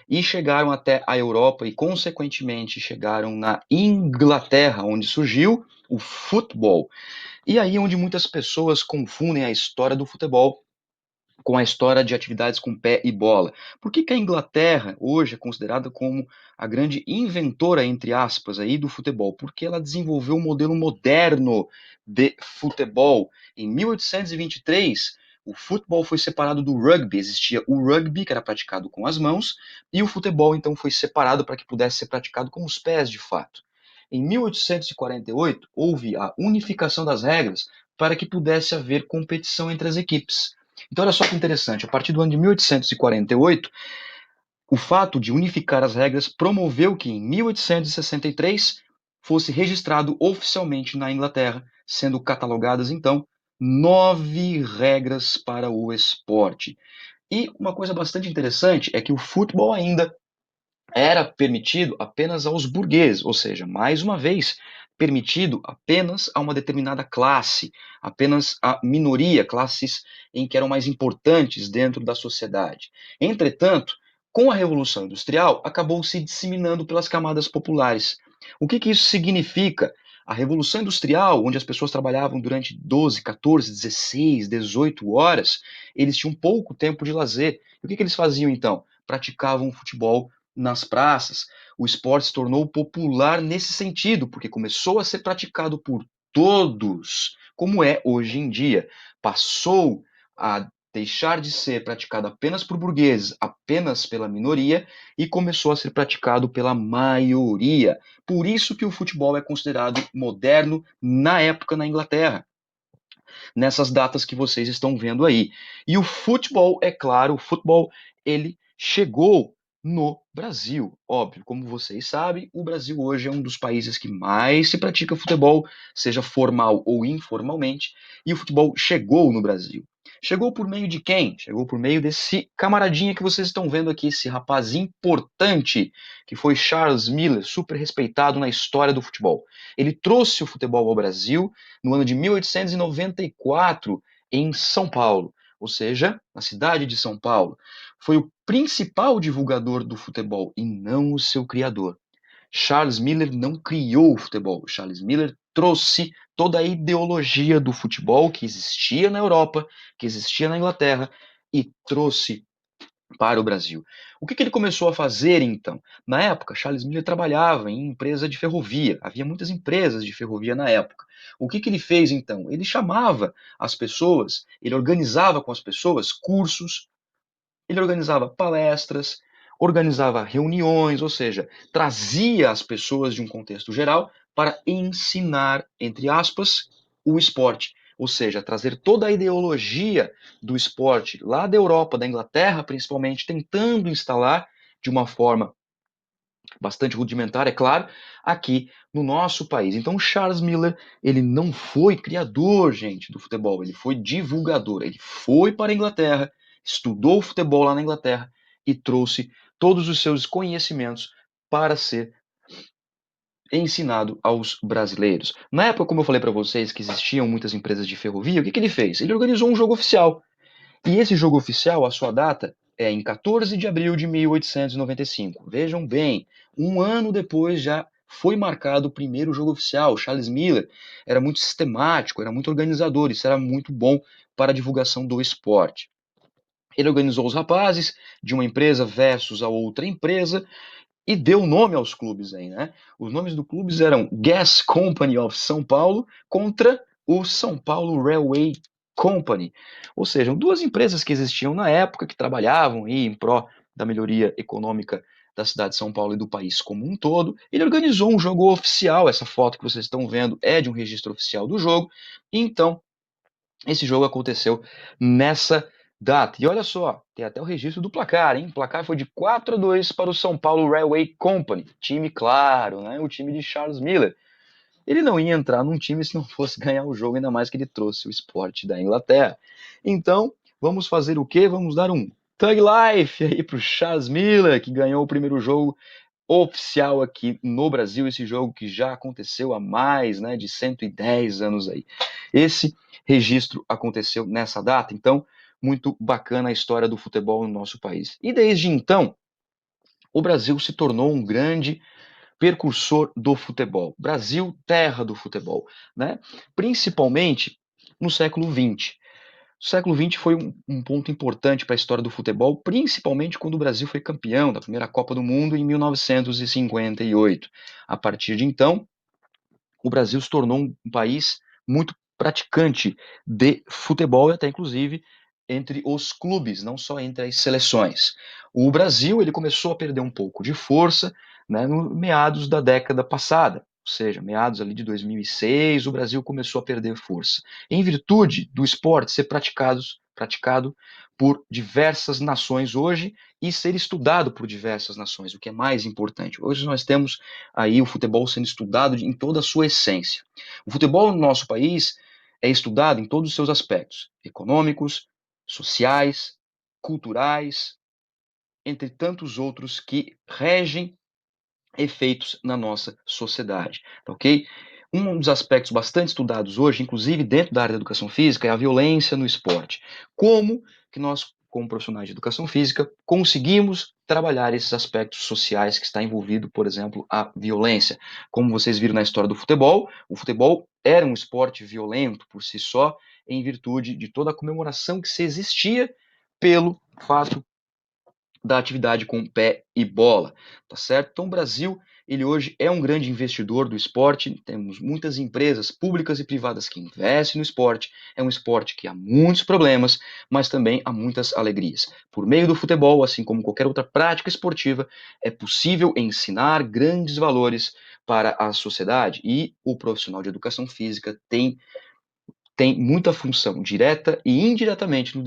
e chegaram até a Europa e, consequentemente, chegaram na Inglaterra, onde surgiu o futebol. E aí onde muitas pessoas confundem a história do futebol com a história de atividades com pé e bola. Por que a Inglaterra hoje é considerada como a grande inventora, entre aspas, aí, do futebol? Porque ela desenvolveu um modelo moderno de futebol. Em 1823, o futebol foi separado do rugby. Existia o rugby, que era praticado com as mãos, e o futebol, então, foi separado para que pudesse ser praticado com os pés, de fato. Em 1848, houve a unificação das regras para que pudesse haver competição entre as equipes. Então, olha só que interessante, a partir do ano de 1848, o fato de unificar as regras promoveu que, em 1863, fosse registrado oficialmente na Inglaterra, sendo catalogadas, então, 9 regras para o esporte. E uma coisa bastante interessante é que o futebol ainda era permitido apenas aos burgueses, ou seja, mais uma vez, permitido apenas a uma determinada classe, apenas a minoria, classes em que eram mais importantes dentro da sociedade. Entretanto, com a Revolução Industrial, acabou se disseminando pelas camadas populares. O que isso significa? A Revolução Industrial, onde as pessoas trabalhavam durante 12, 14, 16, 18 horas, eles tinham pouco tempo de lazer. E o que eles faziam então? Praticavam futebol nas praças. O esporte se tornou popular nesse sentido, porque começou a ser praticado por todos, como é hoje em dia. Passou a deixar de ser praticado apenas por burgueses, apenas pela minoria, e começou a ser praticado pela maioria. Por isso que o futebol é considerado moderno na época na Inglaterra, nessas datas que vocês estão vendo aí. E o futebol, é claro, o futebol, ele chegou no Brasil. Óbvio, como vocês sabem, o Brasil hoje é um dos países que mais se pratica futebol, seja formal ou informalmente, e o futebol chegou no Brasil. Chegou por meio de quem? Chegou por meio desse camaradinha que vocês estão vendo aqui, esse rapaz importante, que foi Charles Miller, super respeitado na história do futebol. Ele trouxe o futebol ao Brasil no ano de 1894, em São Paulo, ou seja, na cidade de São Paulo. Foi o principal divulgador do futebol e não o seu criador. Charles Miller não criou o futebol. Charles Miller trouxe toda a ideologia do futebol que existia na Europa, que existia na Inglaterra, e trouxe para o Brasil. O que ele começou a fazer então? Na época, Charles Miller trabalhava em empresa de ferrovia. Havia muitas empresas de ferrovia na época. O que ele fez então? Ele chamava as pessoas, ele organizava com as pessoas cursos, ele organizava palestras, organizava reuniões, ou seja, trazia as pessoas de um contexto geral para ensinar, entre aspas, o esporte. Ou seja, trazer toda a ideologia do esporte lá da Europa, da Inglaterra principalmente, tentando instalar de uma forma bastante rudimentar, é claro, aqui no nosso país. Então, Charles Miller, ele não foi criador, gente, do futebol, ele foi divulgador. Ele foi para a Inglaterra, estudou o futebol lá na Inglaterra e trouxe todos os seus conhecimentos para ser ensinado aos brasileiros. Na época, como eu falei para vocês, que existiam muitas empresas de ferrovia, o que ele fez? Ele organizou um jogo oficial. E esse jogo oficial, a sua data é em 14 de abril de 1895. Vejam bem, um ano depois já foi marcado o primeiro jogo oficial. Charles Miller era muito sistemático, era muito organizador, isso era muito bom para a divulgação do esporte. Ele organizou os rapazes de uma empresa versus a outra empresa e deu nome aos clubes aí, né? Os nomes dos clubes eram Gas Company of São Paulo contra o São Paulo Railway Company. Ou seja, duas empresas que existiam na época, que trabalhavam aí em pró da melhoria econômica da cidade de São Paulo e do país como um todo. Ele organizou um jogo oficial, essa foto que vocês estão vendo é de um registro oficial do jogo, e então esse jogo aconteceu nessa data. E olha só, tem até o registro do placar, hein? O placar foi de 4-2 para o São Paulo Railway Company. Time, claro, né? O time de Charles Miller. Ele não ia entrar num time se não fosse ganhar o jogo, ainda mais que ele trouxe o esporte da Inglaterra. Então, vamos fazer o quê? Vamos dar um Thug Life aí para o Charles Miller, que ganhou o primeiro jogo oficial aqui no Brasil, esse jogo que já aconteceu há mais, né, de 110 anos aí. Esse registro aconteceu nessa data, então muito bacana a história do futebol no nosso país. E desde então, o Brasil se tornou um grande precursor do futebol. Brasil, terra do futebol, né? Principalmente no século XX. O século XX foi um ponto importante para a história do futebol, principalmente quando o Brasil foi campeão da primeira Copa do Mundo em 1958. A partir de então, o Brasil se tornou um país muito praticante de futebol e até inclusive entre os clubes, não só entre as seleções. O Brasil ele começou a perder um pouco de força, né, no meados da década passada, ou seja, meados ali de 2006, o Brasil começou a perder força, em virtude do esporte ser praticado por diversas nações hoje e ser estudado por diversas nações, o que é mais importante. Hoje nós temos aí o futebol sendo estudado em toda a sua essência. O futebol no nosso país é estudado em todos os seus aspectos, econômicos, sociais, culturais, entre tantos outros que regem efeitos na nossa sociedade, tá ok? Um dos aspectos bastante estudados hoje, inclusive dentro da área da educação física, é a violência no esporte. Como que nós, como profissionais de educação física, conseguimos trabalhar esses aspectos sociais que está envolvido, por exemplo, a violência. Como vocês viram na história do futebol, o futebol era um esporte violento por si só, em virtude de toda a comemoração que se existia pelo fato da atividade com pé e bola, tá certo? Então o Brasil, ele hoje é um grande investidor do esporte, temos muitas empresas públicas e privadas que investem no esporte, é um esporte que há muitos problemas, mas também há muitas alegrias. Por meio do futebol, assim como qualquer outra prática esportiva, é possível ensinar grandes valores para a sociedade e o profissional de educação física tem muita função direta e indiretamente no